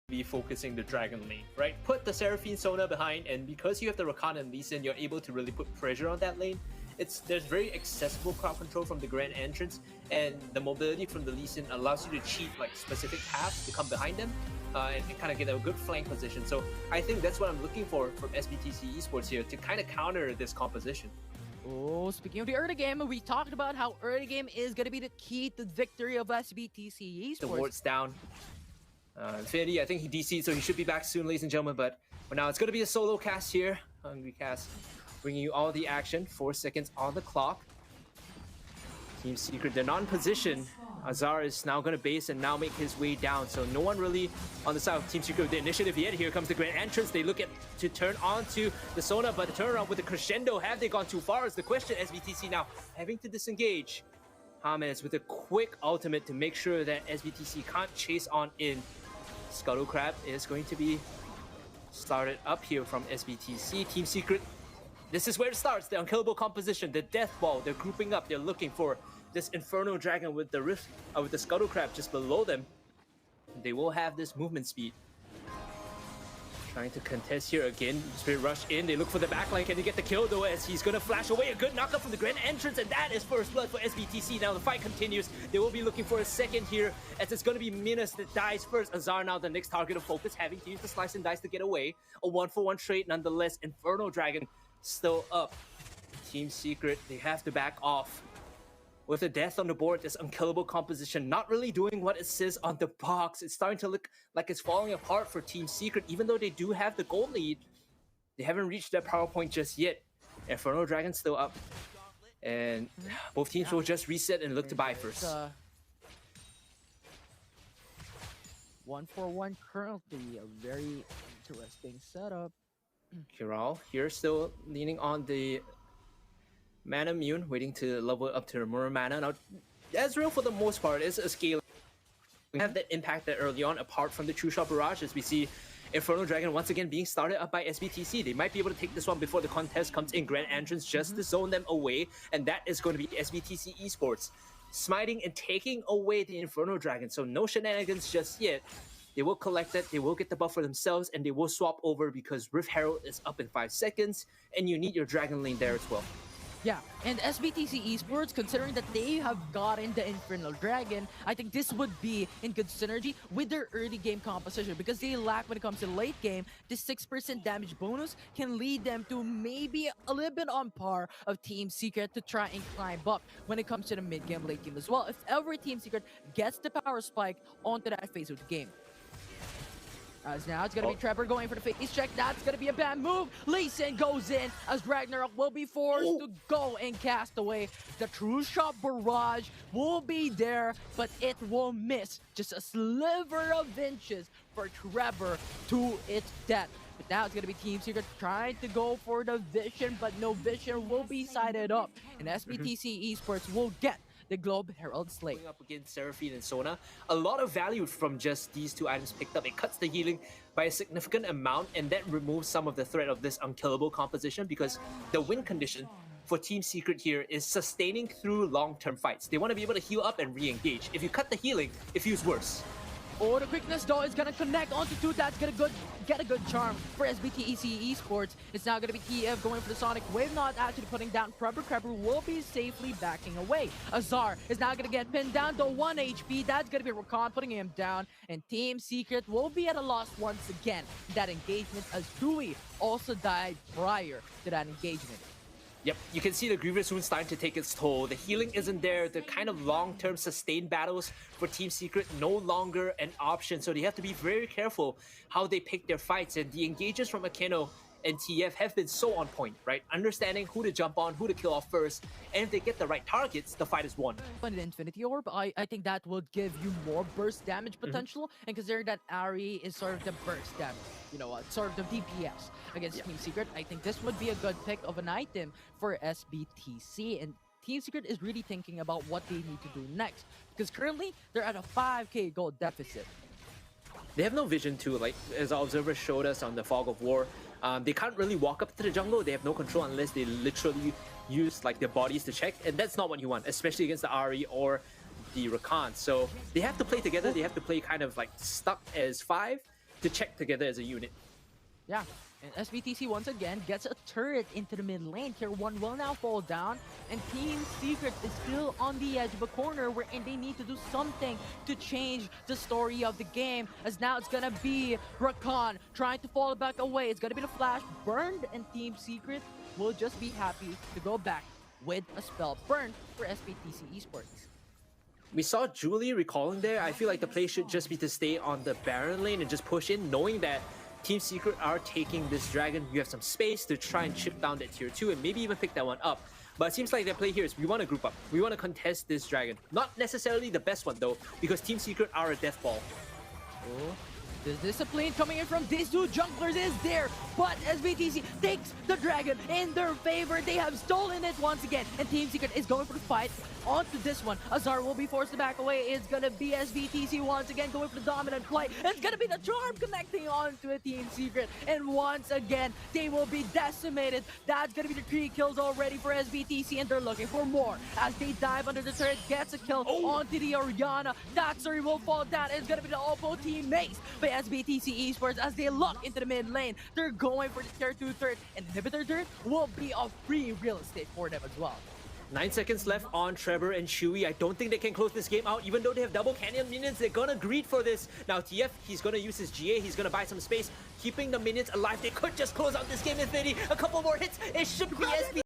be focusing the Dragon lane, right? Put the Seraphine Sona behind, and because you have the Rakan and Lee Sin, you're able to really put pressure on that lane. There's very accessible crowd control from the Grand Entrance, and the mobility from the Lee Sin allows you to cheat like specific paths to come behind them and kind of get a good flank position. So I think that's what I'm looking for from SBTC Esports here to kind of counter this composition. Oh, speaking of the early game, we talked about how early game is going to be the key to victory of SBTC Esports. The ward's down. Infinity, I think he DC'd, so he should be back soon, ladies and gentlemen. But for now, it's going to be a solo cast here. Hungry Cast bringing you all the action. 4 seconds on the clock. Team Secret, they're not in position. Azar is now going to base and now make his way down. So no one really on the side of Team Secret with the initiative yet. Here comes the Grand Entrance. They look at to turn on to the Sona, but the turnaround with the crescendo, have they gone too far is the question. SBTC now having to disengage. Hamezz with a quick ultimate to make sure that SBTC can't chase on in. Scuttle Crab is going to be started up here from SBTC. Team Secret, this is where it starts. The unkillable composition, the death ball, they're grouping up. They're looking for this Inferno Dragon with the Rift, with the Scuttle Crab just below them. They will have this movement speed. Trying to contest here again. Spirit Rush in. They look for the backline. Can he get the kill though, as he's going to flash away? A good knockup from the Grand Entrance, and that is first blood for SBTC. Now the fight continues. They will be looking for a second here, as it's going to be Minas that dies first. Azar now the next target of focus, having to use the slice and dice to get away. A 1-for-1 trade nonetheless. Inferno Dragon still up. Team Secret, they have to back off. With the death on the board, this unkillable composition not really doing what it says on the box. It's starting to look like it's falling apart for Team Secret. Even though they do have the goal lead, they haven't reached that power point just yet. Inferno Dragon still up. And both teams will just reset and look to buy first. 1-for-1 currently, a very interesting setup. Kiral here still leaning on the Mana Immune, waiting to level up to more mana. Now, Ezreal for the most part is a scale. We have that impacted early on, apart from the True Shot Barrage, as we see Inferno Dragon once again being started up by SBTC. They might be able to take this one before the contest comes in. Grand Entrance just to zone them away, and that is going to be SBTC Esports smiting and taking away the Inferno Dragon. So no shenanigans just yet. They will collect it, they will get the buff for themselves, and they will swap over because Rift Herald is up in 5 seconds, and you need your Dragon lane there as well. Yeah, and SBTC Esports, considering that they have gotten the Infernal Dragon, I think this would be in good synergy with their early game composition, because they lack when it comes to late game. This 6% damage bonus can lead them to maybe a little bit on par of Team Secret to try and climb up when it comes to the mid game, late game as well, if ever Team Secret gets the power spike onto that phase of the game. As now it's going to be Trebor going for the face check. That's going to be a bad move. Lee Sin goes in as Ragnarok will be forced to go and cast away. The True Shot Barrage will be there, but it will miss just a sliver of inches for Trebor to its death. But now it's going to be Team Secret trying to go for the Vision, but no Vision will be sided up. And SBTC Esports will get the Globe Herald Slate. Going up against Seraphine and Sona, a lot of value from just these two items picked up. It cuts the healing by a significant amount, and that removes some of the threat of this unkillable composition, because the win condition for Team Secret here is sustaining through long-term fights. They want to be able to heal up and re-engage. If you cut the healing, it feels worse. Oh, the quickness though is gonna connect onto two. That's gonna get a good charm for SBTC Esports. It's now gonna be TF going for the Sonic Wave, not actually putting down Trebor. Trebor will be safely backing away. Azar is now gonna get pinned down to 1 HP. That's gonna be Rakan putting him down, and Team Secret will be at a loss once again. That engagement, as Dewey also died prior to that engagement. Yep, you can see the Grievous Wound starting to take its toll. The healing isn't there. The kind of long-term sustained battles for Team Secret no longer an option. So they have to be very careful how they pick their fights. And the engages from Akeno and TF have been so on point, right? Understanding who to jump on, who to kill off first. And if they get the right targets, the fight is won. But an Infinity Orb, I think that will give you more burst damage potential. And considering that Ari is sort of the burst damage, you know, sort of the DPS against Team Secret, I think this would be a good pick of an item for SBTC. And Team Secret is really thinking about what they need to do next, because currently they're at a 5k gold deficit. They have no vision too, like as our observer showed us on the Fog of War. They can't really walk up to the jungle. They have no control unless they literally use like their bodies to check, and that's not what you want, especially against the Ari or the Rakan. So they have to play together. They have to play kind of like stuck as 5, to check together as a unit. Yeah, and SBTC once again gets a turret into the mid lane. Tier 1 will now fall down, and Team Secret is still on the edge of a corner wherein they need to do something to change the story of the game, as now it's gonna be Rakan trying to fall back away. It's gonna be the flash burned, and Team Secret will just be happy to go back with a spell burned for SBTC Esports. We saw Julie recalling there. I feel like the play should just be to stay on the Baron lane and just push in, knowing that Team Secret are taking this dragon. You have some space to try and chip down that tier 2 and maybe even pick that one up. But it seems like their play here is we want to group up. We want to contest this dragon. Not necessarily the best one though, because Team Secret are a death ball. Oh, the discipline coming in from these two junglers is there, but SBTC takes the dragon in their favor. They have stolen it once again, and Team Secret is going for the fight onto this one. Azar will be forced to back away. It's gonna be SBTC once again going for the dominant play. It's gonna be the charm connecting onto a Team Secret, and once again they will be decimated. That's gonna be the 3 kills already for SBTC, and they're looking for more as they dive under the turret. Gets a kill onto the Orianna. Tatsurii will fall down. It's gonna be the Oppo team Mace by SBTC Esports as they look into the mid lane. They're going for the tier 2 turret, and inhibitor turret will be a free real estate for them as well. 9 seconds left on Trebor and Chewy. I don't think they can close this game out. Even though they have double canyon minions, they're gonna greed for this. Now TF, he's gonna use his GA. He's gonna buy some space, keeping the minions alive. They could just close out this game in 30. A couple more hits. It should be SB.